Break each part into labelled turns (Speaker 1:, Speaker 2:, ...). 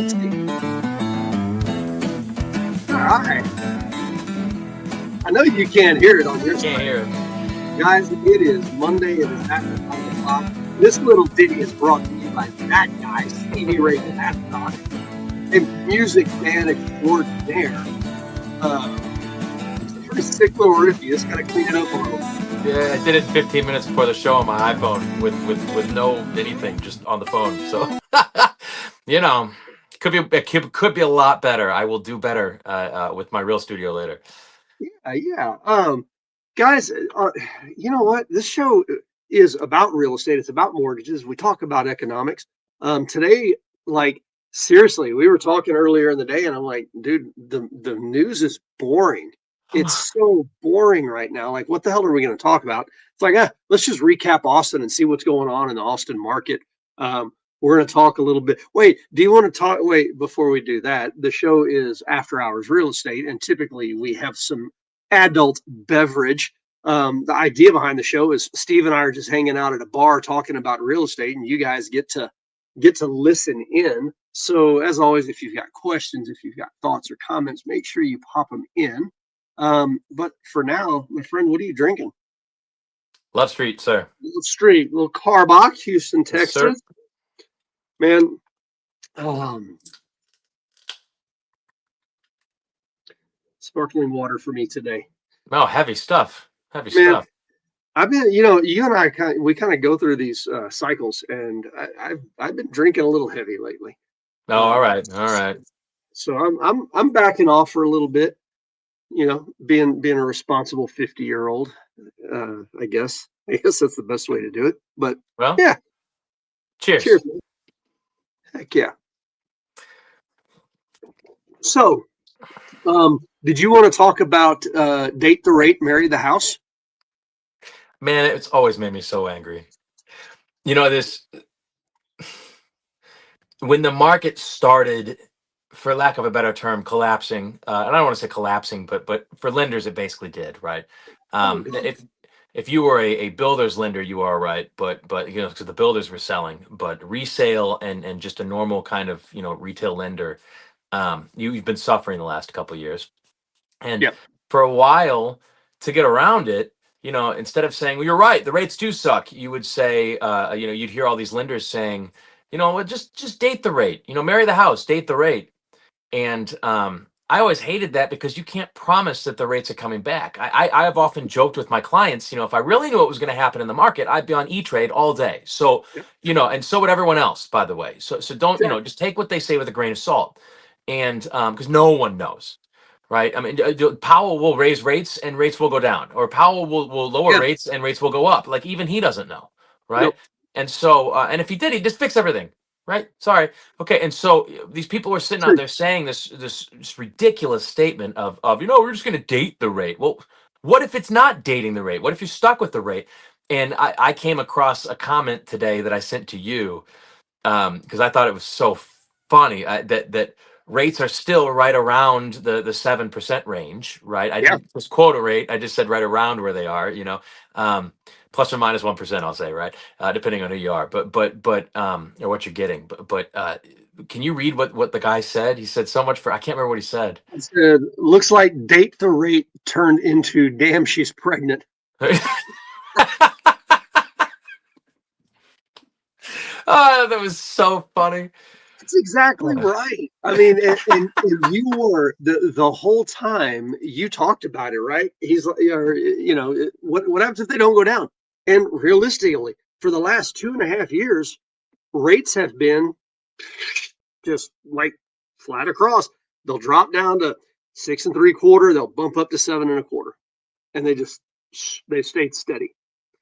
Speaker 1: Let's see. All right. I know you can't hear it on your
Speaker 2: Can't
Speaker 1: side.
Speaker 2: hear it.
Speaker 1: Guys, it is Monday. It is after 5 o'clock. This little ditty is brought to you by that guy, Stevie Ray Vanek, a music fan extraordinaire. It's a pretty sick little riff. You just got to clean it up a little.
Speaker 2: Yeah, I did it 15 minutes before the show on my iPhone with no anything, just on the phone. So, you know, could be a lot better. I will do better with my real studio later.
Speaker 1: Yeah. Guys, you know what? This show is about real estate. It's about mortgages. We talk about economics. Today, like seriously, we were talking earlier in the day, and I'm like, dude, the news is boring. It's so boring right now. Like, what the hell are we going to talk about? It's like, let's just recap Austin and see what's going on in the Austin market. We're going to talk a little bit. Wait, do you want to talk? Wait, before we do that, the show is After Hours Real Estate, and typically we have some adult beverage. The idea behind the show is Steve and I are just hanging out at a bar talking about real estate, and you guys get to listen in. So as always, if you've got questions, if you've got thoughts or comments, make sure you pop them in. But for now, my friend, what are you drinking?
Speaker 2: Love Street, sir.
Speaker 1: Little Street, little Carbach, Houston,
Speaker 2: Yes, sir.
Speaker 1: Texas. Man, sparkling water for me today.
Speaker 2: Oh, heavy stuff. Heavy
Speaker 1: Man,
Speaker 2: stuff.
Speaker 1: I've been, you and I we kind of go through these cycles, and I've been drinking a little heavy lately.
Speaker 2: Oh, all right, all right.
Speaker 1: So I'm backing off for a little bit. Being a responsible 50-year-old. I guess that's the best way to do it. But
Speaker 2: Well,
Speaker 1: yeah,
Speaker 2: cheers.
Speaker 1: cheers. Heck yeah. So, did you want to talk about Date the Rate, Marry the House?
Speaker 2: Man, it's always made me so angry. This when the market started, for lack of a better term, collapsing. And I don't want to say collapsing, but for lenders, it basically did, right? If you were a builder's lender, you are right, but because the builders were selling, but resale and just a normal kind of retail lender, you've been suffering the last couple of years, and
Speaker 1: Yep.
Speaker 2: for a while to get around it, instead of saying, well, you're right, the rates do suck, you would say, you'd hear all these lenders saying, well, just date the rate, marry the house, date the rate. And I always hated that because you can't promise that the rates are coming back. I have often joked with my clients, if I really knew what was going to happen in the market, I'd be on E-Trade all day. So,
Speaker 1: Yep.
Speaker 2: And so would everyone else, by the way. So don't,
Speaker 1: Exactly.
Speaker 2: just take what they say with a grain of salt. And because no one knows, right? I mean, Powell will raise rates and rates will go down, or Powell will lower rates and rates will go up. Like even he doesn't know, right?
Speaker 1: Nope.
Speaker 2: And so, and if he did, he'd just fix everything. Right. Sorry. Okay. And so these people are sitting out there saying this ridiculous statement of we're just going to date the rate. Well, what if it's not dating the rate? What if you're stuck with the rate? And I came across a comment today that I sent to you because I thought it was so funny that rates are still right around the 7% range. Right. I didn't just quote a rate. I just said right around where they are. Plus or minus 1%, I'll say, right, depending on who you are, but or what you're getting. But can you read what the guy said? He said so much I can't remember what he said.
Speaker 1: He said, looks like Date the Rate turned into damn, she's pregnant.
Speaker 2: Oh, that was so funny.
Speaker 1: That's exactly right. I mean, and you were the whole time you talked about it, right? He's like, what happens if they don't go down? And realistically, for the last 2.5 years, rates have been just like flat across. They'll drop down to 6.75. They'll bump up to 7.25, and they stayed steady.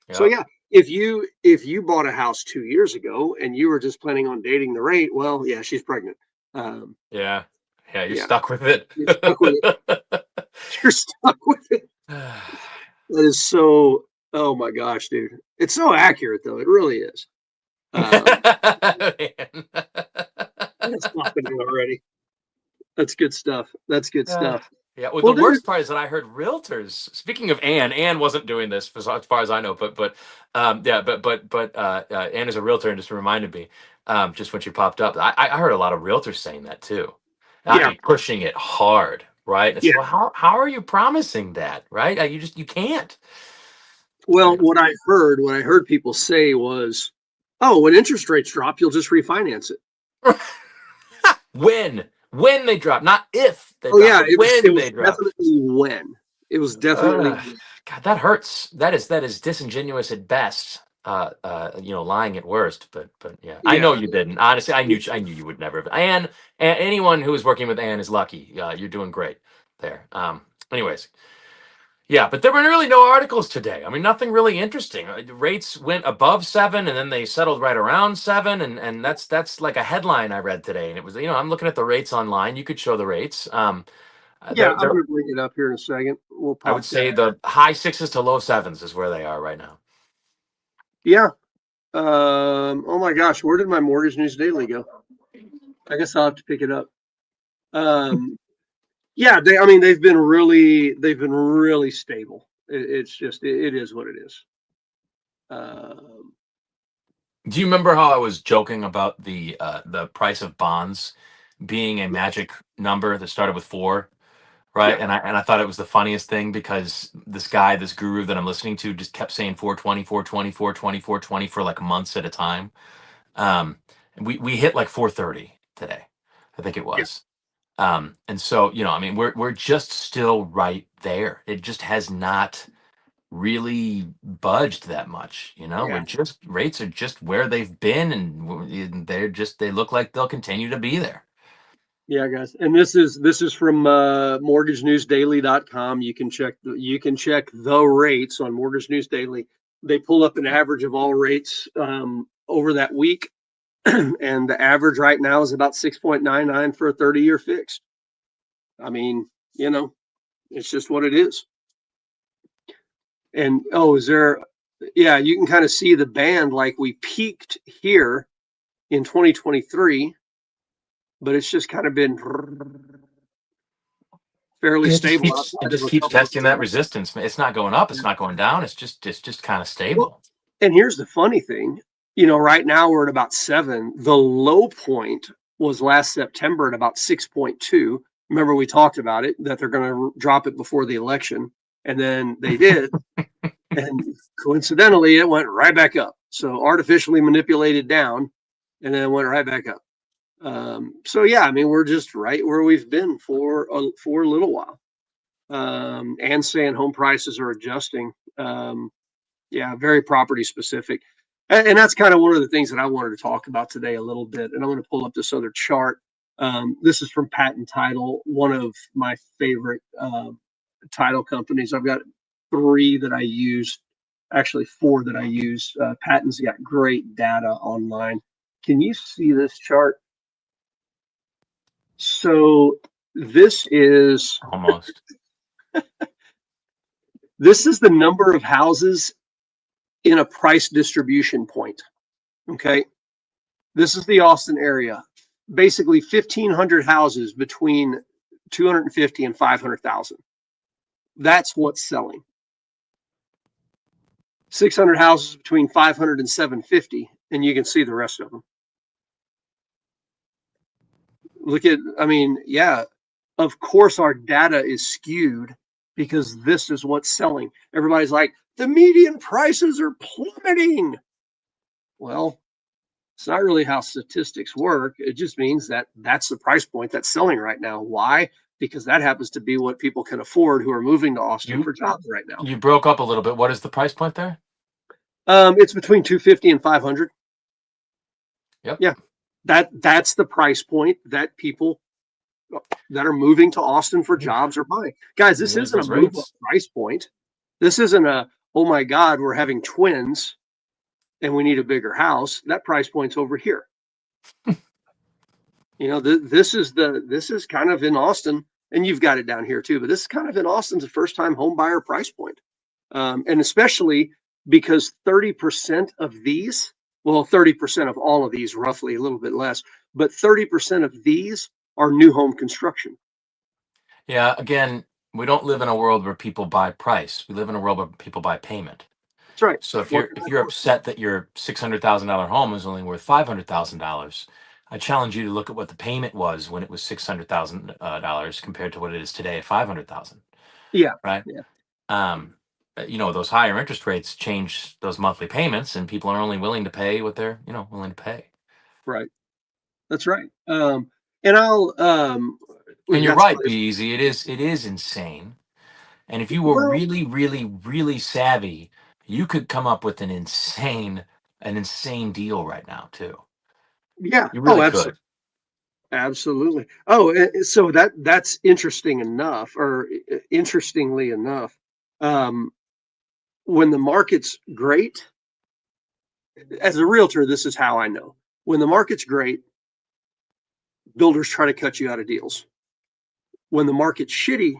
Speaker 1: Yep. So yeah, if you bought a house 2 years ago and you were just planning on dating the rate, well, yeah, she's pregnant.
Speaker 2: Yeah, you're stuck with it.
Speaker 1: You're stuck with it. You're stuck with it. That is so. Oh my gosh, dude! It's so accurate, though. It really is. That's happening already. That's good stuff. That's good stuff.
Speaker 2: Yeah. Well, the worst part is that I heard realtors. Speaking of Ann wasn't doing this as far as I know, but Ann is a realtor and just reminded me. just when she popped up. I heard a lot of realtors saying that too. I
Speaker 1: Yeah.
Speaker 2: mean, pushing it hard, right? It's
Speaker 1: Yeah.
Speaker 2: well, how are you promising that, right? You can't.
Speaker 1: Well,
Speaker 2: Yeah.
Speaker 1: what I heard people say was, oh, when interest rates drop, you'll just refinance it.
Speaker 2: When they drop, not if they
Speaker 1: Oh
Speaker 2: drop,
Speaker 1: yeah,
Speaker 2: but
Speaker 1: it
Speaker 2: when
Speaker 1: was
Speaker 2: they drop.
Speaker 1: definitely when. It was definitely
Speaker 2: Ugh, God, that hurts. That is disingenuous at best. Lying at worst. But yeah, I
Speaker 1: yeah.
Speaker 2: know you didn't. Honestly, I knew you would never have. Anyone who is working with Anne is lucky. You're doing great there. Anyways, yeah, but there were really no articles today. I mean, nothing really interesting. The rates went above 7, and then they settled right around 7, and that's like a headline I read today, and it was I'm looking at the rates online. You could show the rates.
Speaker 1: Yeah, I'm
Speaker 2: They're
Speaker 1: gonna bring it up here in a second. We'll
Speaker 2: I would
Speaker 1: pop that.
Speaker 2: say the high 6s to low 7s is where they are right now.
Speaker 1: Yeah. Oh my gosh, where did my Mortgage News Daily go? I guess I'll have to pick it up. Um, yeah, I mean, they've been really stable. It's just, it is what it is. Um,
Speaker 2: Do you remember how I was joking about the price of bonds being a magic number that started with 4, right?
Speaker 1: yeah,
Speaker 2: And I thought it was the funniest thing because this guy, this guru that I'm listening to, just kept saying 420, 420, 420, 420 for like months at a time. And we hit like 430 today, I think it
Speaker 1: yeah,
Speaker 2: was. And so I mean, we're just still right there. It just has not really budged that much. We're
Speaker 1: yeah,
Speaker 2: just rates are just where they've been, and they look like they'll continue to be there.
Speaker 1: yeah, guys. And this is from mortgagenewsdaily.com. You can check the rates on Mortgage News Daily. They pull up an average of all rates over that week, and the average right now is about 6.99 for a 30-year fixed. I mean, it's just what it is. And oh, is there? Yeah, you can kind of see the band like we peaked here in 2023, but it's just kind of been fairly
Speaker 2: Yeah,
Speaker 1: stable
Speaker 2: it
Speaker 1: outside of
Speaker 2: just
Speaker 1: a
Speaker 2: keeps
Speaker 1: couple of.
Speaker 2: testing that resistance. It's not going up. It's not going down. It's just kind of
Speaker 1: Well,
Speaker 2: stable.
Speaker 1: and here's the funny thing, right now we're at about 7. The low point was last September at about 6.2. Remember we talked about it that they're going to drop it before the election, and then they did, and coincidentally it went right back up. So artificially manipulated down, and then it went right back up. So yeah, I mean we're just right where we've been for a little while. And saying home prices are adjusting. Yeah, very property specific. And that's kind of one of the things that I wanted to talk about today a little bit. And I'm going to pull up this other chart. This is from Patent Title, one of my favorite title companies. I've got 3 that I use, actually 4 that I use. Patent's got great data online. Can you see this chart? So this is
Speaker 2: Almost.
Speaker 1: this is the number of houses in a price distribution point. Okay. This is the Austin area. Basically 1,500 houses between 250 and 500,000. That's what's selling. 600 houses between 500 and 750, and you can see the rest of them. I mean, yeah, of course our data is skewed because this is what's selling. Everybody's like, the median prices are plummeting. Well, it's not really how statistics work. It just means that that's the price point that's selling right now. Why? Because that happens to be what people can afford who are moving to Austin
Speaker 2: You
Speaker 1: for jobs right now.
Speaker 2: you broke up a little bit. What is the price point there?
Speaker 1: It's between 250 and 500.
Speaker 2: Yep.
Speaker 1: Yeah, that's the price point that people that are moving to Austin for jobs are buying. Guys, this
Speaker 2: There's
Speaker 1: isn't a
Speaker 2: those
Speaker 1: move up
Speaker 2: rates.
Speaker 1: price point. This isn't a, oh my God, we're having twins and we need a bigger house. That price point's over here. This is kind of in Austin, and you've got it down here too. But this is kind of in Austin's first time home buyer price point, and especially because 30% of these, well, 30% of all of these, roughly a little bit less, but 30% of these are new home construction.
Speaker 2: Yeah. Again, we don't live in a world where people buy price. We live in a world where people buy payment.
Speaker 1: That's right.
Speaker 2: So
Speaker 1: What can
Speaker 2: if
Speaker 1: I
Speaker 2: you're
Speaker 1: afford?
Speaker 2: upset that your $600,000 home is only worth $500,000, I challenge you to look at what the payment was when it was $600,000 compared to what it is today at 500,000.
Speaker 1: Yeah.
Speaker 2: Right?
Speaker 1: Yeah.
Speaker 2: Those higher interest rates change those monthly payments, and people are only willing to pay what they're willing to pay.
Speaker 1: Right. That's right. And I'll
Speaker 2: And
Speaker 1: we've
Speaker 2: you're
Speaker 1: got some
Speaker 2: right,
Speaker 1: of
Speaker 2: be
Speaker 1: this.
Speaker 2: easy. It is insane. And if you were
Speaker 1: Well,
Speaker 2: really, really, really savvy, you could come up with an insane deal right now too.
Speaker 1: yeah.
Speaker 2: You
Speaker 1: Oh,
Speaker 2: really
Speaker 1: absolutely.
Speaker 2: could.
Speaker 1: Absolutely. Oh, so that's interesting enough, or interestingly enough, um, when the market's great, as a realtor, this is how I know. When the market's great, builders try to cut you out of deals. When the market's shitty,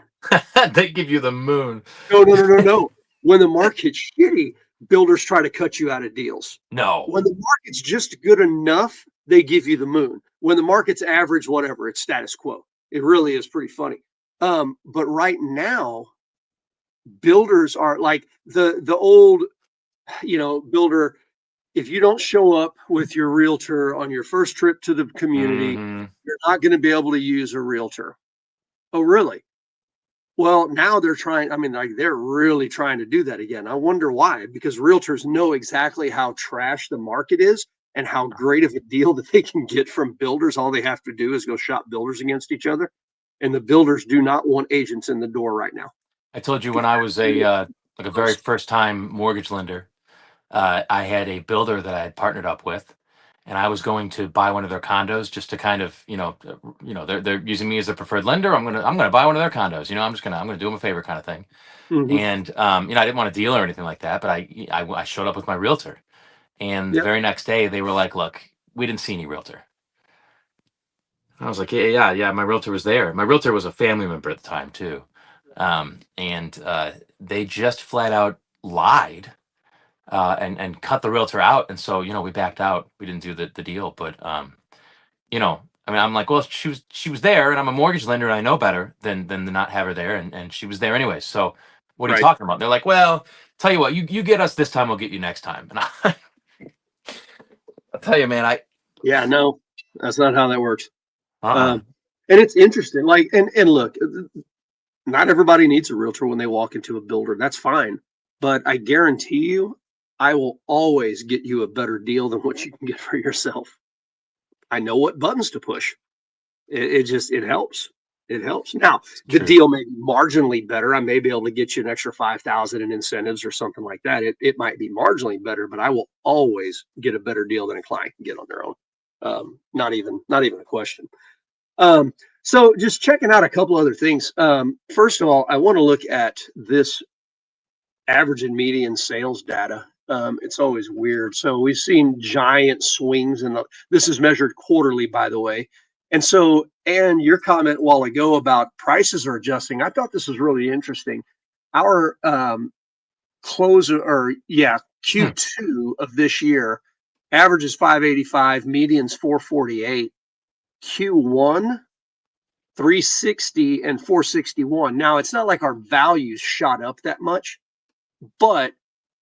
Speaker 2: They give you the moon.
Speaker 1: no, no, no, no, no. When the market's shitty, builders try to cut you out of deals.
Speaker 2: No.
Speaker 1: When the market's just good enough, they give you the moon. When the market's average, whatever, it's status quo. It really is pretty funny. But right now, builders are like the old, builder. If you don't show up with your realtor on your first trip to the community,
Speaker 2: Hmm.
Speaker 1: you're not going to be able to use a realtor. Oh, really? Well, now they're trying. I mean, like they're really trying to do that again. I wonder why, because realtors know exactly how trash the market is and how great of a deal that they can get from builders. All they have to do is go shop builders against each other. And the builders do not want agents in the door right now.
Speaker 2: I told you when I was a very first time mortgage lender, I had a builder that I had partnered up with, and I was going to buy one of their condos just to kind of, they're using me as a preferred lender. I'm gonna buy one of their condos. I'm gonna do them a favor kind of thing.
Speaker 1: Mm-hmm.
Speaker 2: And I didn't want a deal or anything like that, but I showed up with my realtor, and the
Speaker 1: Yep.
Speaker 2: very next day they were like, "Look, we didn't see any realtor." I was like, yeah. My realtor was there. My realtor was a family member at the time too, and they just flat out lied and cut the realtor out. And so, we backed out. We didn't do the deal. But I mean, I'm like, well, she was there, and I'm a mortgage lender, and I know better than to not have her there, and she was there anyway. So, what are you
Speaker 1: Right.
Speaker 2: talking about? They're like, well, tell you what, you get us this time, we'll get you next time. And I'll tell you, man,
Speaker 1: Yeah. No, that's not how that works.
Speaker 2: uh-uh.
Speaker 1: Um, and it's interesting. Like, and look, not everybody needs a realtor when they walk into a builder. That's fine. But I guarantee you, I will always get you a better deal than what you can get for yourself. I know what buttons to push. It helps. It helps. Now the
Speaker 2: Truth.
Speaker 1: deal may be marginally better. I may be able to get you an extra 5,000 in incentives or something like that. It might be marginally better, but I will always get a better deal than a client can get on their own. Not even a question. Um, so just checking out a couple other things. First of all, I want to look at this average and median sales data. It's always weird. So we've seen giant swings, and this is measured quarterly, by the way. And so, and your comment a while ago about prices are adjusting, I thought this was really interesting. Our closer, or yeah,
Speaker 2: Hmm.
Speaker 1: Q2 of this year, average is 585, median's 448. Q1 360 and 461. Now, it's not like our values shot up that much, but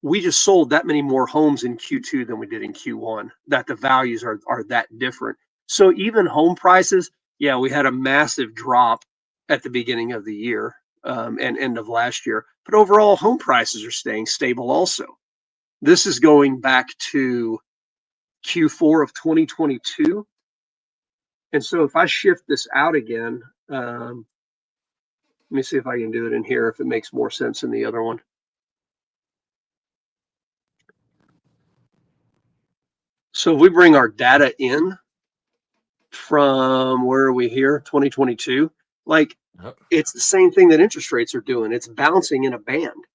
Speaker 1: we just sold that many more homes in Q2 than we did in Q1, that the values are that different. So even home prices, yeah, we had a massive drop at the beginning of the year, and end of last year, but overall home prices are staying stable also. This is going back to Q4 of 2022. And so if I shift this out again, let me see if I can do it in here if it makes more sense than the other one. So if we bring our data in from where are we here, 2022, like
Speaker 2: Yep.
Speaker 1: it's the same thing that interest rates are doing. It's bouncing in a band.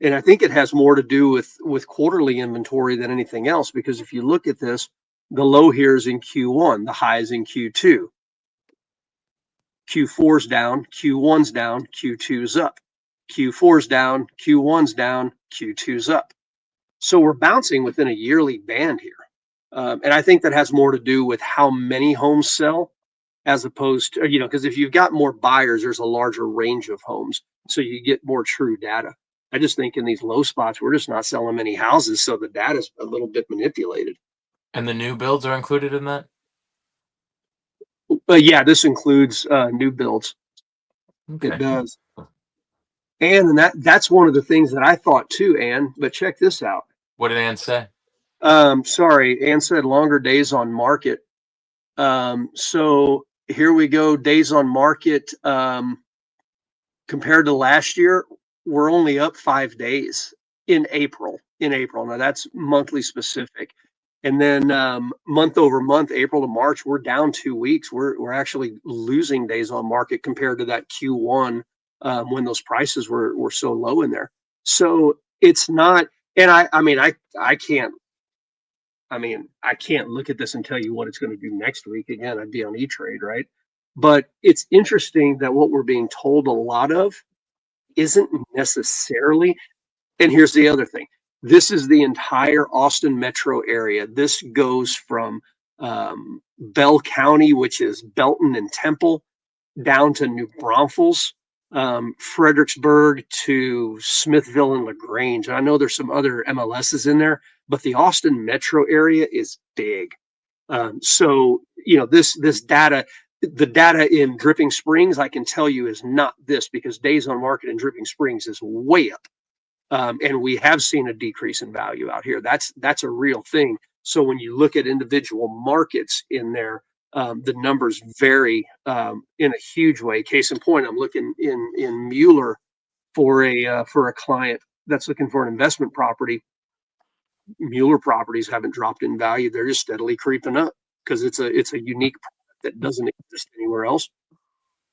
Speaker 1: And I think it has more to do with quarterly inventory than anything else, because if you look at this, the low here is in Q1, the high is in Q2. Q4's down, Q1's down, Q2's up. Q4's down, Q1's down, Q2's up. So we're bouncing within a yearly band here. And I think that has more to do with how many homes sell as opposed to, because if you've got more buyers, there's a larger range of homes. So you get more true data. I just think in these low spots, we're just not selling many houses. So the data's a little bit manipulated.
Speaker 2: And the new builds are included in that?
Speaker 1: But yeah, this includes new builds.
Speaker 2: Okay.
Speaker 1: It does. And that's one of the things that I thought too, Ann. But check this out.
Speaker 2: What did Ann say?
Speaker 1: Sorry, Ann said longer days on market. So here we go. Days on market compared to last year, we're only up 5 days in April. Now that's monthly specific. And then month over month, April to March, we're down 2 weeks. We're actually losing days on market compared to that Q1 when those prices were so low in there. So it's not, and I can't. I can't look at this and tell you what it's going to do next week. Again, I'd be on E-Trade, right? But it's interesting that what we're being told a lot of isn't necessarily. And here's the other thing. This is the entire Austin metro area. This goes from Bell County, which is Belton and Temple, down to New Braunfels, Fredericksburg to Smithville and LaGrange. I know there's some other MLSs in there, but the Austin metro area is big. So, this data, the data in Dripping Springs, I can tell you is not this, because days on market in Dripping Springs is way up. And we have seen a decrease in value out here. That's a real thing. So when you look at individual markets in there, the numbers vary in a huge way. Case in point, I'm looking in Mueller for a client that's looking for an investment property. Mueller properties haven't dropped in value; they're just steadily creeping up because it's a unique product that doesn't exist anywhere else,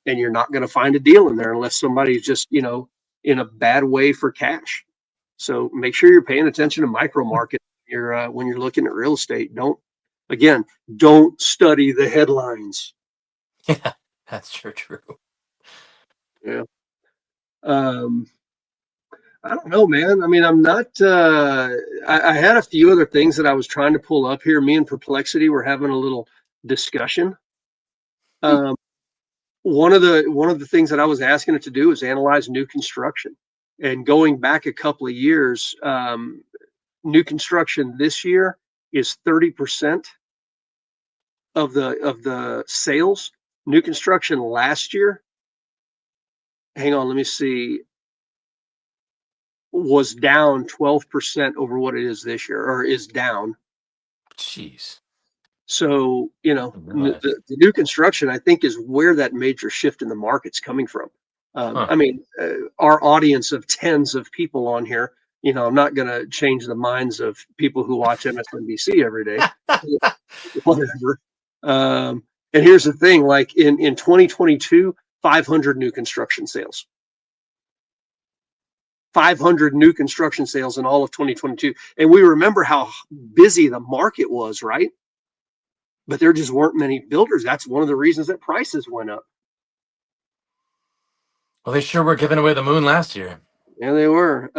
Speaker 1: and you're not going to find a deal in there unless somebody's just in a bad way for cash. So make sure you're paying attention to micro market when you're looking at real estate. Don't study the headlines.
Speaker 2: Yeah, that's true.
Speaker 1: Yeah. I don't know, man. I'm not. I had a few other things that I was trying to pull up here. Me and Perplexity were having a little discussion. One of the things that I was asking it to do is analyze new construction, and going back a couple of years, new construction this year is 30% of the sales. New construction last year, hang on, let me see, was down 12% over what it is this year, or is down.
Speaker 2: Jeez.
Speaker 1: So, the new construction, I think, is where that major shift in the market's coming from. Our audience of tens of people on here, I'm not going to change the minds of people who watch MSNBC every day, whatever. And here's the thing, like in 2022, 500 new construction sales. 500 new construction sales in all of 2022. And we remember how busy the market was, right? But there just weren't many builders. That's one of the reasons that prices went up.
Speaker 2: Well, they sure were giving away the moon last year.
Speaker 1: Yeah, they were.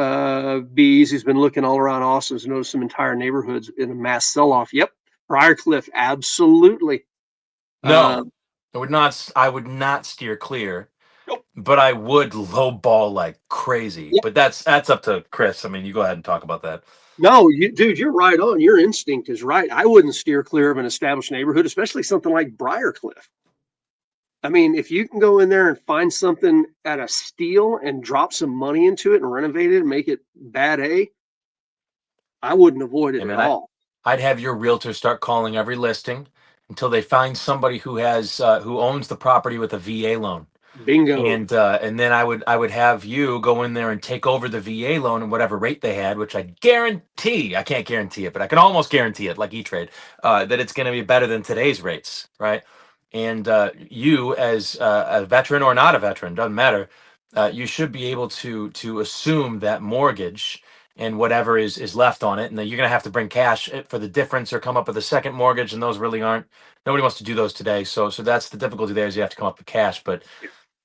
Speaker 1: Be Easy's been looking all around Austin, has noticed some entire neighborhoods in a mass sell-off. Yep. Briarcliff, absolutely.
Speaker 2: No, I would not steer clear.
Speaker 1: Nope.
Speaker 2: But I would lowball like crazy.
Speaker 1: Yep.
Speaker 2: But that's up to Chris. You go ahead and talk about that.
Speaker 1: No, dude, you're right on. Your instinct is right. I wouldn't steer clear of an established neighborhood, especially something like Briarcliff. If you can go in there and find something at a steal and drop some money into it and renovate it and make it bad A, I wouldn't avoid it at all.
Speaker 2: I'd have your realtor start calling every listing until they find somebody who has who owns the property with a VA loan.
Speaker 1: Bingo.
Speaker 2: And then I would have you go in there and take over the VA loan and whatever rate they had, which I can't guarantee it, but I can almost guarantee it, like E-Trade, that it's going to be better than today's rates, right? And you, as a veteran or not a veteran, doesn't matter. You should be able to assume that mortgage and whatever is left on it, and then you're going to have to bring cash for the difference or come up with a second mortgage, and those really aren't. Nobody wants to do those today, so that's the difficulty there, is you have to come up with cash, but.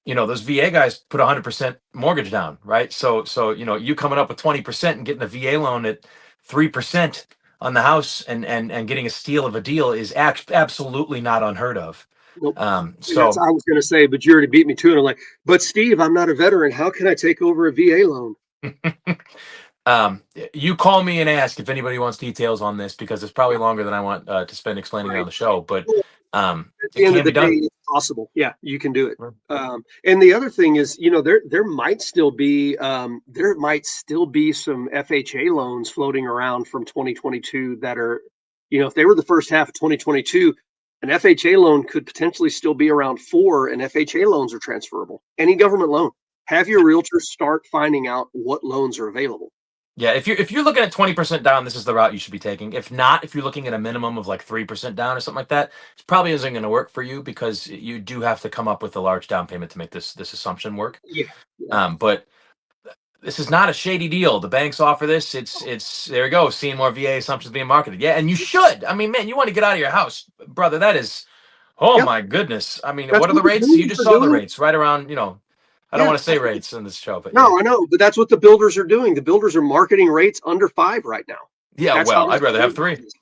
Speaker 2: Those VA guys put 100% mortgage down, right? So you coming up with 20% and getting a VA loan at 3% on the house and getting a steal of a deal is absolutely not unheard of.
Speaker 1: Nope. I was going to say, but you already beat me to it. I'm like, but Steve, I'm not a veteran. How can I take over a VA loan?
Speaker 2: You call me and ask if anybody wants details on this because it's probably longer than I want to spend explaining it on
Speaker 1: Right.
Speaker 2: the show. But
Speaker 1: At the
Speaker 2: it
Speaker 1: end of
Speaker 2: can
Speaker 1: the
Speaker 2: be
Speaker 1: day,
Speaker 2: done.
Speaker 1: it's possible. Yeah, you can do it.
Speaker 2: Sure.
Speaker 1: And the other thing is, there might still be some FHA loans floating around from 2022 that are, if they were the first half of 2022, an FHA loan could potentially still be around 4, and FHA loans are transferable. Any government loan. Have your realtors start finding out what loans are available.
Speaker 2: Yeah, if you're looking at 20% down, this is the route you should be taking. If not, if you're looking at a minimum of like 3% down or something like that, it probably isn't going to work for you because you do have to come up with a large down payment to make this assumption work.
Speaker 1: Yeah. Yeah.
Speaker 2: But this is not a shady deal. The banks offer this. It's there you go. Seeing more VA assumptions being marketed. Yeah, and you should. I mean, man, you want to get out of your house, brother. That is, oh
Speaker 1: Yep.
Speaker 2: my goodness. I mean,
Speaker 1: That's
Speaker 2: what are
Speaker 1: what
Speaker 2: the
Speaker 1: the
Speaker 2: rates? You
Speaker 1: builders
Speaker 2: just
Speaker 1: are
Speaker 2: saw the
Speaker 1: doing.
Speaker 2: rates right around. I don't
Speaker 1: Yeah.
Speaker 2: want to say rates in this show, but yeah,
Speaker 1: No, I know, but that's what the builders are doing. The builders are marketing rates under 5 right now.
Speaker 2: yeah.
Speaker 1: That's how
Speaker 2: Well,
Speaker 1: they're
Speaker 2: I'd rather have
Speaker 1: selling
Speaker 2: 3.
Speaker 1: houses.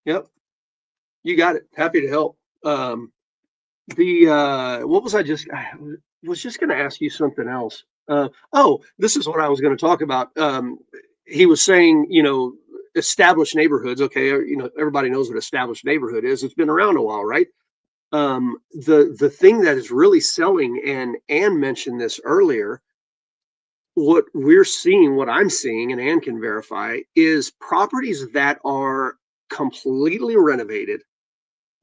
Speaker 1: Yep, you got it. Happy to help. The what was I was just going to ask you something else. This is what I was going to talk about. He was saying, established neighborhoods. Okay, everybody knows what established neighborhood is. It's been around a while, right? The thing that is really selling, and Ann mentioned this earlier, what I'm seeing, and Ann can verify, is properties that are completely renovated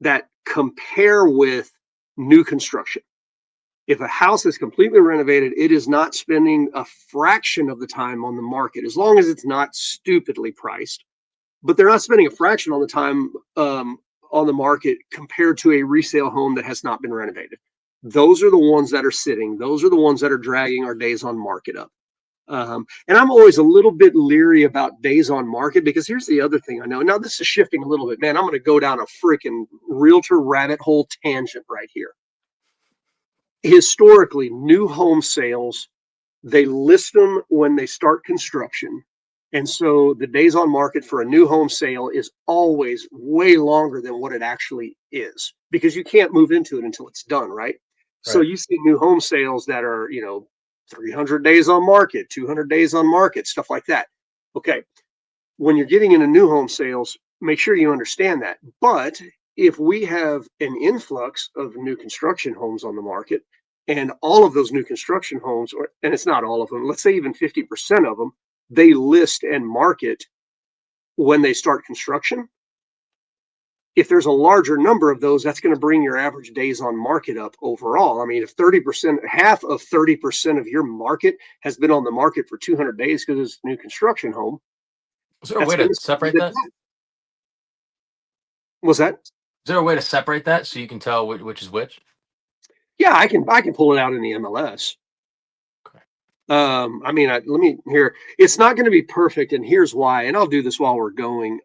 Speaker 1: that compare with new construction. If a house is completely renovated, it is not spending a fraction of the time on the market, as long as it's not stupidly priced. But they're not spending a fraction on the time on the market compared to a resale home that has not been renovated. Those are the ones that are sitting. Those are the ones that are dragging our days on market up. And I'm always a little bit leery about days on market because here's the other thing I know. Now, this is shifting a little bit. Man, I'm going to go down a freaking realtor rabbit hole tangent right here. Historically, new home sales, they list them when they start construction. And so the days on market for a new home sale is always way longer than what it actually is because you can't move into it until it's done, right? So
Speaker 2: Right.
Speaker 1: you see new home sales that are, 300 days on market, 200 days on market, stuff like that. Okay. When you're getting into new home sales, make sure you understand that. But if we have an influx of new construction homes on the market, and all of those new construction homes, and it's not all of them, let's say even 50% of them, they list and market when they start construction. If there's a larger number of those, that's going to bring your average days on market up overall. I mean, if 30%, half of 30% of your market has been on the market for 200 days because it's a new construction home,
Speaker 2: Is there a
Speaker 1: that's
Speaker 2: way
Speaker 1: going
Speaker 2: to
Speaker 1: to say
Speaker 2: separate
Speaker 1: that.
Speaker 2: that?
Speaker 1: Was that?
Speaker 2: Is there a way to separate that so you can tell which is which?
Speaker 1: Yeah, I can pull it out in the MLS.
Speaker 2: Okay.
Speaker 1: I mean, let me here. It's not going to be perfect, and here's why. And I'll do this while we're going.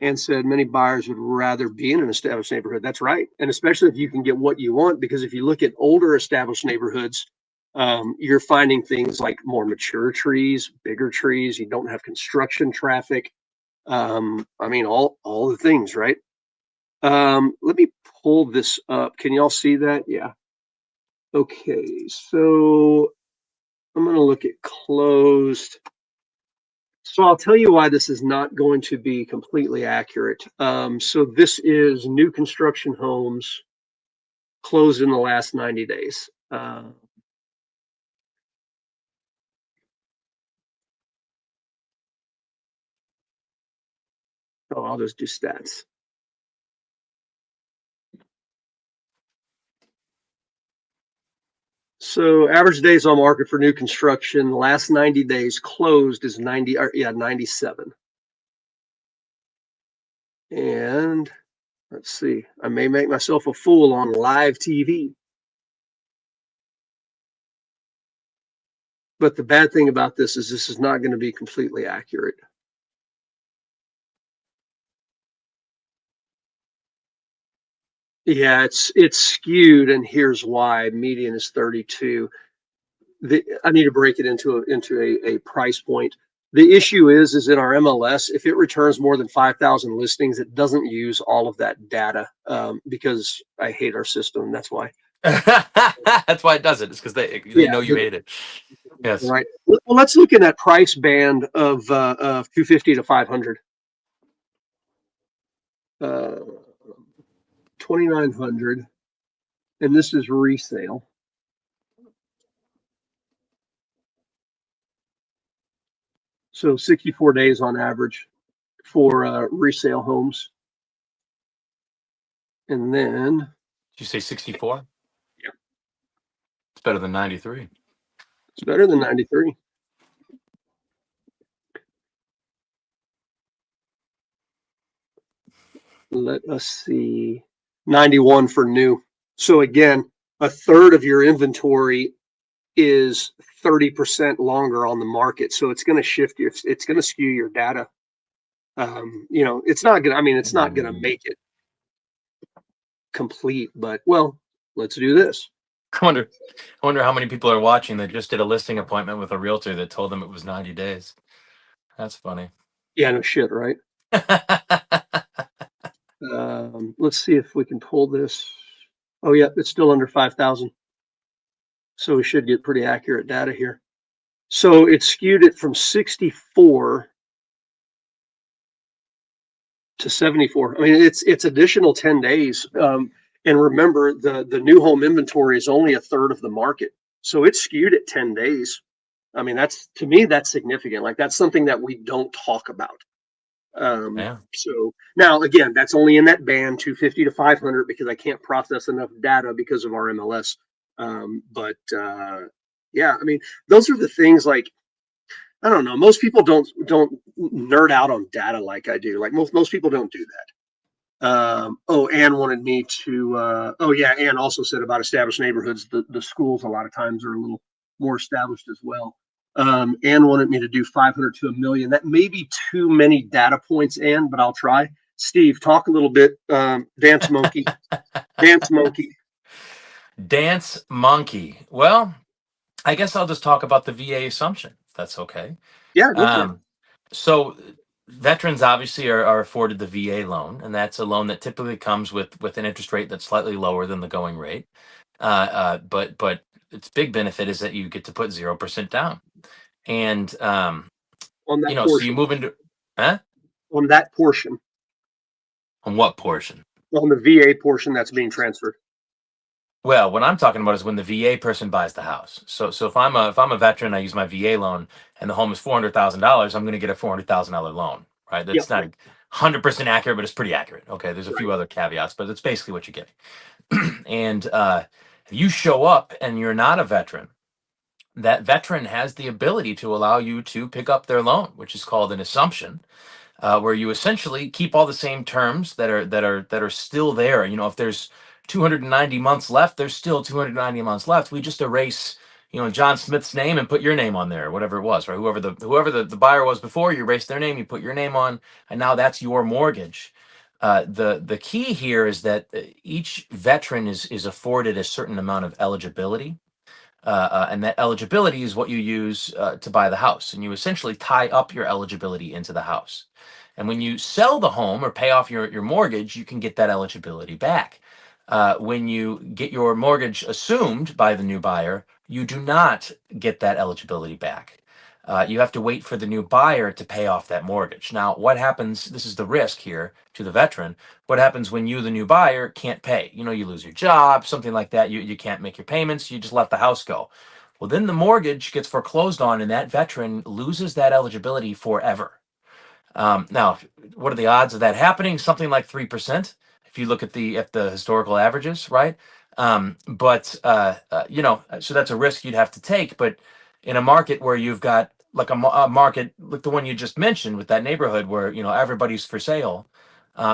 Speaker 1: And said many buyers would rather be in an established neighborhood. That's right, and especially if you can get what you want. Because if you look at older established neighborhoods, you're finding things like more mature trees, bigger trees. You don't have construction traffic. I mean, all the things, right? Let me pull this up. Can y'all see that? Yeah. Okay, so I'm going to look at closed. So I'll tell you why this is not going to be completely accurate. So this is new construction homes closed in the last 90 days. I'll just do stats. So average days on market for new construction, the last 90 days closed is 97. And let's see, I may make myself a fool on live TV. But the bad thing about this is not going to be completely accurate. Yeah, it's skewed, and here's why. Median is 32. I need to break it into a price point. The issue is in our MLS, if it returns more than 5,000 listings, it doesn't use all of that data because I hate our system. That's why.
Speaker 2: That's why it does it. It's because they
Speaker 1: Yeah,
Speaker 2: know you hate it. Yes.
Speaker 1: right. Well, let's look in that price band of 250 to 500. 2,900, and this is resale. So 64 days on average for resale homes. And then,
Speaker 2: Did you say 64?
Speaker 1: yeah,
Speaker 2: It's better than 93.
Speaker 1: it's better than 93. Let us see. 91 for new. So again, a third of your inventory is 30% longer on the market. So it's going to shift your, it's going to skew your data. It's not going to, I mean, it's not going to make it complete, but well, let's do this.
Speaker 2: I wonder, I wonder how many people are watching that just did a listing appointment with a realtor that told them it was 90 days. That's funny.
Speaker 1: Yeah, no shit, right? Let's see if we can pull this. Oh, yeah, it's still under 5,000. So we should get pretty accurate data here. So it skewed it from 64 to 74. I mean, it's additional 10 days. And remember, the new home inventory is only a third of the market. So it's skewed at 10 days. I mean, that's to me, that's significant. Like that's something that we don't talk about.
Speaker 2: Yeah.
Speaker 1: So now again, that's only in that band 250 to 500 because I can't process enough data because of our MLS. But yeah, I mean, those are the things like I don't know. Most people don't nerd out on data like I do. Like most people don't do that. Oh, Anne wanted me to. Oh, yeah, Anne also said about established neighborhoods. The schools a lot of times are a little more established as well. Anne wanted me to do 500 to a million. That may be too many data points, Anne, but I'll try. Steve, talk a little bit. Dance monkey, dance monkey.
Speaker 2: Dance monkey. Well, I guess I'll just talk about the VA assumption, if that's okay.
Speaker 1: Yeah, go for it.
Speaker 2: Um, so veterans obviously are afforded the VA loan, and that's a loan that typically comes with an interest rate that's slightly lower than the going rate. But its big benefit is that you get to put 0% down, and
Speaker 1: On that
Speaker 2: so you
Speaker 1: portion.
Speaker 2: move into, huh?
Speaker 1: On that portion.
Speaker 2: On what portion?
Speaker 1: On the VA portion that's being transferred.
Speaker 2: Well, what I'm talking about is when the VA person buys the house. So if I'm a veteran, I use my VA loan, and the home is $400,000, I'm going to get a $400,000 loan, right?
Speaker 1: Yep.
Speaker 2: That's not 100% accurate, but it's pretty accurate. Okay, there's a few
Speaker 1: Right.
Speaker 2: other caveats, but it's basically what you're getting. And if you show up and you're not a veteran, that veteran has the ability to allow you to pick up their loan, which is called an assumption, where you essentially keep all the same terms that are still there. If there's 290 months left, there's still 290 months left. We just erase, John Smith's name and put your name on there, whatever it was, right? Whoever the buyer was before, you erase their name, you put your name on, and now that's your mortgage. The key here is that each veteran is afforded a certain amount of eligibility, and that eligibility is what you use to buy the house, and you essentially tie up your eligibility into the house. And when you sell the home or pay off your mortgage, you can get that eligibility back. When you get your mortgage assumed by the new buyer, you do not get that eligibility back. You have to wait for the new buyer to pay off that mortgage. Now, what happens? This is the risk here to the veteran. What happens when you, the new buyer, can't pay? You lose your job, something like that. You can't make your payments. You just let the house go. Well, then the mortgage gets foreclosed on, and that veteran loses that eligibility forever. Now, what are the odds of that happening? Something like 3%, if you look at the historical averages, right? So that's a risk you'd have to take. But in a market where you've got like a market like the one you just mentioned with that neighborhood where everybody's for sale,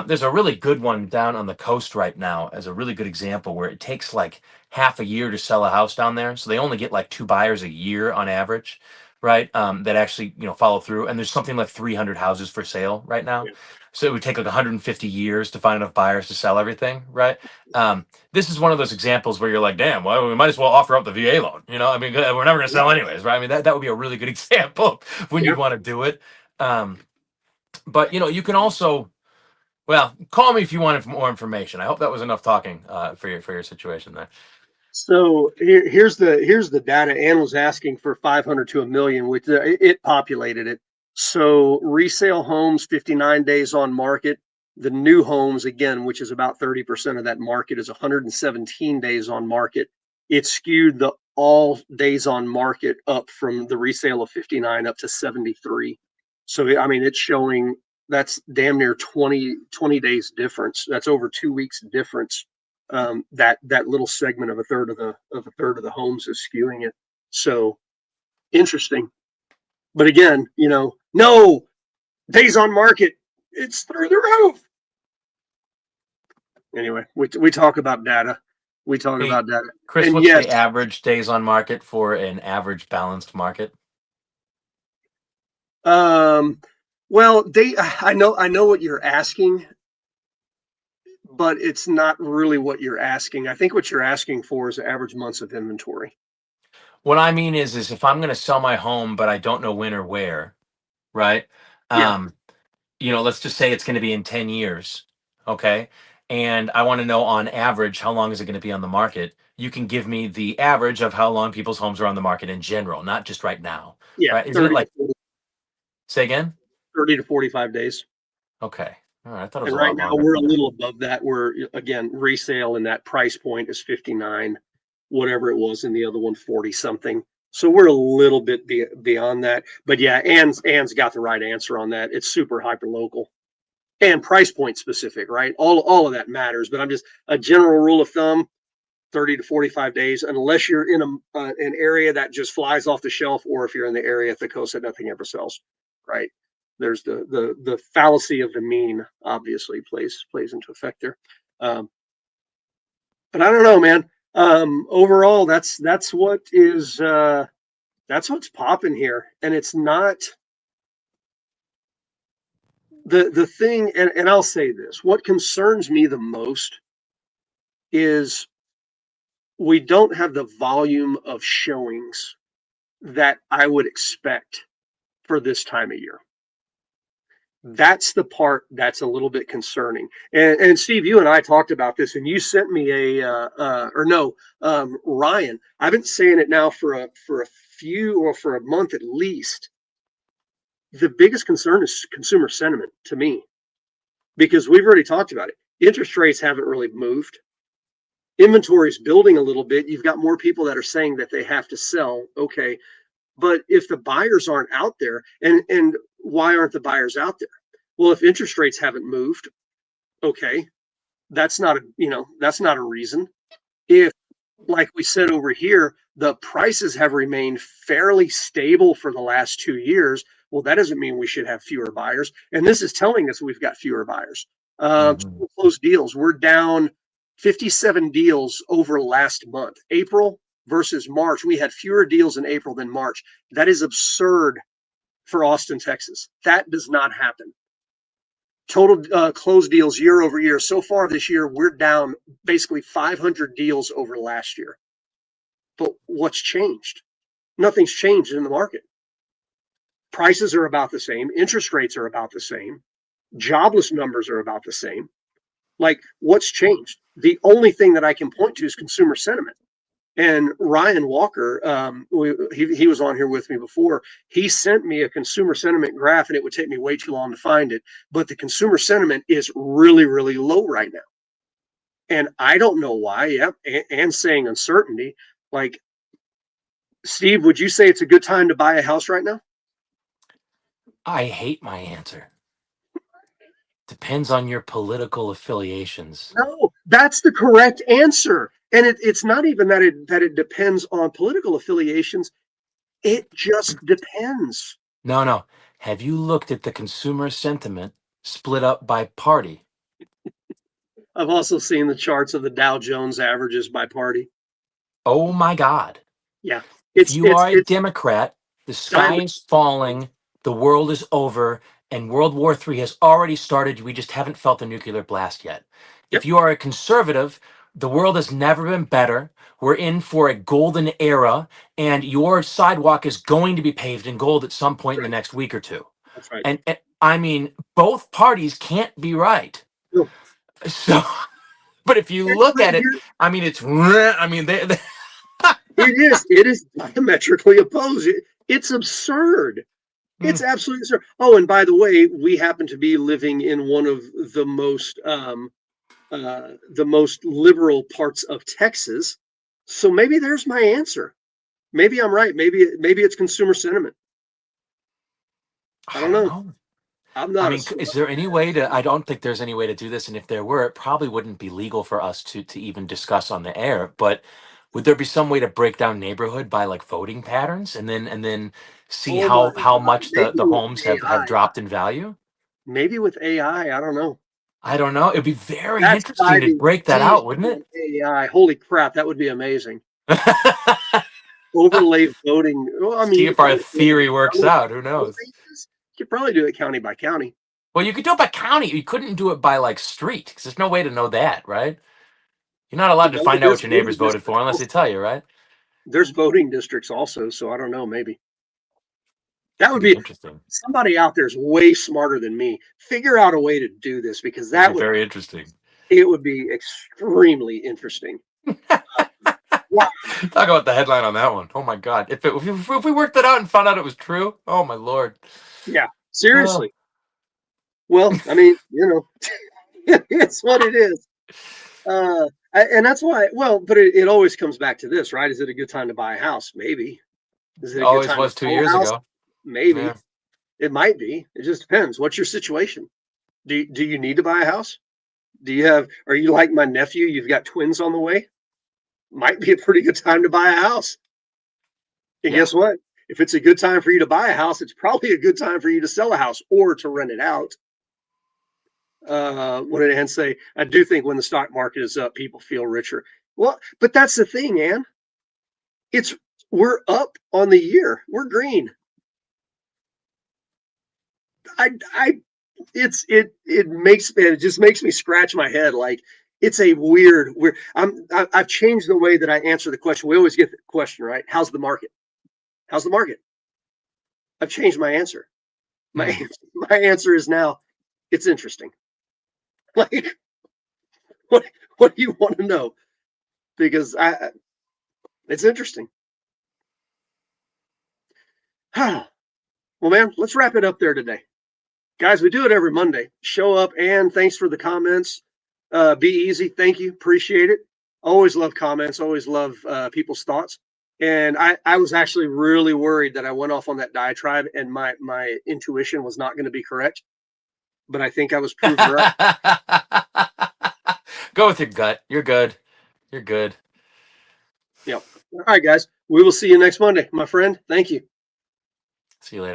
Speaker 2: there's a really good one down on the coast right now as a really good example where it takes like half a year to sell a house down there, so they only get like two buyers a year on average, right? That actually follow through. And there's something like 300 houses for sale right now.
Speaker 1: Yeah.
Speaker 2: So it would take like 150 years to find enough buyers to sell everything, right? This is one of those examples where you're like, damn, well, we might as well offer up the VA loan. I mean, we're never going to sell anyways, right? I mean, that would be a really good example of when
Speaker 1: Yeah.
Speaker 2: you'd want to do it. But you can also, well, call me if you want more information. I hope that was enough talking for your situation there.
Speaker 1: So here's the data. Ann was asking for 500 to a million, which it populated it. So resale homes 59 days on market. The new homes again, which is about 30% of that market, is 117 days on market. It skewed the all days on market up from the resale of 59 up to 73. So I mean, it's showing that's damn near 20 days difference. That's over 2 weeks difference. That little segment of a third of the homes is skewing it. So interesting. But again, no days on market. It's through the roof. Anyway, we talk about data. We talk
Speaker 2: Hey,
Speaker 1: about data.
Speaker 2: Chris,
Speaker 1: And
Speaker 2: what's
Speaker 1: yes,
Speaker 2: the average days on market for an average balanced market?
Speaker 1: um, well, I know what you're asking, but it's not really what you're asking. I think what you're asking for is average months of inventory.
Speaker 2: What I mean is if I'm going to sell my home, but I don't know when or where, right?
Speaker 1: Yeah,
Speaker 2: Um, let's just say it's going to be in 10 years. Okay. And I want to know on average, how long is it going to be on the market? You can give me the average of how long people's homes are on the market in general, not just right now.
Speaker 1: yeah,
Speaker 2: Right. Isn't it like, say again?
Speaker 1: 30 to 45 days.
Speaker 2: Okay. All right. I thought it was
Speaker 1: And
Speaker 2: a
Speaker 1: right
Speaker 2: lot
Speaker 1: now
Speaker 2: longer
Speaker 1: we're a
Speaker 2: than that.
Speaker 1: little above that. We're again resale and that price point is 59, whatever it was, and the other one 40 something. So we're a little bit beyond that. But yeah, Ann's got the right answer on that. It's super hyper local and price point specific, right? All of that matters. But I'm just a general rule of thumb: 30 to 45 days, unless you're in an area that just flies off the shelf, or if you're in the area at the coast that nothing ever sells, right? There's the fallacy of the mean obviously plays into effect there. Um, but I don't know, man. Overall, that's what's popping here, and it's not the thing. And I'll say this: what concerns me the most is we don't have the volume of showings that I would expect for this time of year. That's the part that's a little bit concerning. And Steve, you and I talked about this, and you sent me or no, Ryan. I've been saying it now for a few or for a month at least. The biggest concern is consumer sentiment to me, because we've already talked about it. Interest rates haven't really moved. Inventory is building a little bit. You've got more people that are saying that they have to sell. Okay, but if the buyers aren't out there, and why aren't the buyers out there? Well, if interest rates haven't moved, okay, that's not a reason. If, like we said over here, the prices have remained fairly stable for the last 2 years, well, that doesn't mean we should have fewer buyers. And this is telling us we've got fewer buyers.
Speaker 2: Mhm.
Speaker 1: Closed deals, we're down 57 deals over last month. April versus March, we had fewer deals in April than March. That is absurd for Austin, Texas. That does not happen. Total closed deals year over year. So far this year, we're down basically 500 deals over last year. But what's changed? Nothing's changed in the market. Prices are about the same. Interest rates are about the same. Jobless numbers are about the same. Like, what's changed? The only thing that I can point to is consumer sentiment. And Ryan Walker, he was on here with me before. He sent me a consumer sentiment graph, and it would take me way too long to find it. But the consumer sentiment is really, really low right now. And I don't know why. Yep. And saying uncertainty. Like, Steve, would you say it's a good time to buy a house right now?
Speaker 2: I hate my answer. Depends on your political affiliations.
Speaker 1: No, that's the correct answer. And it's not even that it depends on political affiliations. It just depends.
Speaker 2: No, no. Have you looked at the consumer sentiment split up by party?
Speaker 1: I've also seen the charts of the Dow Jones averages by party.
Speaker 2: Oh my God.
Speaker 1: Yeah,
Speaker 2: If
Speaker 1: it's
Speaker 2: you
Speaker 1: it's
Speaker 2: are a
Speaker 1: it's
Speaker 2: Democrat, the sky
Speaker 1: diamond.
Speaker 2: is falling, the world is over, and World War III has already started. We just haven't felt the nuclear blast yet. If
Speaker 1: Yep,
Speaker 2: you are a conservative, the world has never been better. We're in for a golden era, and your sidewalk is going to be paved in gold at some point in the
Speaker 1: right.
Speaker 2: next week or two.
Speaker 1: That's right.
Speaker 2: And I mean, both parties can't be right.
Speaker 1: No,
Speaker 2: So But if you look at it, I mean, it's, I mean,
Speaker 1: it is diametrically opposed. It's absurd. It's absolutely absurd. Oh, and by the way, we happen to be living in one of the most liberal parts of Texas. So maybe there's my answer. Maybe I'm right. Maybe it's consumer sentiment. I don't know. I'm
Speaker 2: I
Speaker 1: not a
Speaker 2: mean, is there any way to? I don't think there's any way to do this, and if there were, it probably wouldn't be legal for us to even discuss on the air. But would there be some way to break down neighborhood by like voting patterns, and then see
Speaker 1: oh my
Speaker 2: how
Speaker 1: God.
Speaker 2: much
Speaker 1: Maybe
Speaker 2: the
Speaker 1: with
Speaker 2: homes have
Speaker 1: AI.
Speaker 2: dropped in value?
Speaker 1: Maybe with AI. I don't know.
Speaker 2: I don't know. It'd be very
Speaker 1: That's
Speaker 2: interesting to
Speaker 1: diving
Speaker 2: break that
Speaker 1: deep
Speaker 2: out, wouldn't
Speaker 1: in
Speaker 2: it?
Speaker 1: AI. Holy crap, that would be amazing. Overlay voting. Well, I mean,
Speaker 2: See
Speaker 1: you could
Speaker 2: if our
Speaker 1: probably do it
Speaker 2: theory works
Speaker 1: county
Speaker 2: out. Who
Speaker 1: by county
Speaker 2: knows?
Speaker 1: basis. You could probably do it county by county.
Speaker 2: Well, you could do it by county. You couldn't do it by like street because there's no way to know that, right? You're not allowed to
Speaker 1: Well,
Speaker 2: find out what
Speaker 1: there's
Speaker 2: your
Speaker 1: voting
Speaker 2: neighbors voted for
Speaker 1: districts
Speaker 2: unless they
Speaker 1: also.
Speaker 2: tell you, right?
Speaker 1: There's voting districts also, so I don't know. Maybe that
Speaker 2: Could
Speaker 1: would
Speaker 2: be
Speaker 1: be
Speaker 2: interesting.
Speaker 1: somebody out there is way smarter than me. Figure out a way to do this because
Speaker 2: It'd be
Speaker 1: that would
Speaker 2: very interesting.
Speaker 1: it would be extremely interesting. Wow.
Speaker 2: Talk about the headline on that one. Oh my god! If we worked it out and found out it was true, oh my lord.
Speaker 1: Yeah.
Speaker 2: Oh.
Speaker 1: Seriously. Well, I mean, it's what it is. And that's why. Well, but it always comes back to this, right? Is it a good time to buy a house? Maybe. Is it a good
Speaker 2: Always
Speaker 1: time to
Speaker 2: was two
Speaker 1: sell a
Speaker 2: years
Speaker 1: house?
Speaker 2: ago. Yeah.
Speaker 1: Maybe. It might be. It just depends. What's your situation? Do you need to buy a house? Are you like my nephew? You've got twins on the way? Might be a pretty good time to buy a house. And
Speaker 2: Yeah.
Speaker 1: guess what? If it's a good time for you to buy a house, it's probably a good time for you to sell a house or to rent it out. What did Ann say? I do think when the stock market is up, people feel richer. Well, but that's the thing, Ann. It's we're up on the year. We're green. I it just makes me scratch my head. Like it's a weird. I've changed the way that I answer the question. We always get the question right. How's the market? How's the market? I've changed my answer. My my answer is now it's interesting. Like what do you want to know? Because it's interesting. Well, man, let's wrap it up there today. Guys, we do it every Monday. Show up, and thanks for the comments. Be easy. Thank you. Appreciate it. Always love comments. Always love people's thoughts. And I was actually really worried that I went off on that diatribe and my intuition was not going to be correct. But I think I was proven right.
Speaker 2: Go with your gut. You're good. You're good.
Speaker 1: Yep. All right, guys. We will see you next Monday, my friend. Thank you.
Speaker 2: See you later.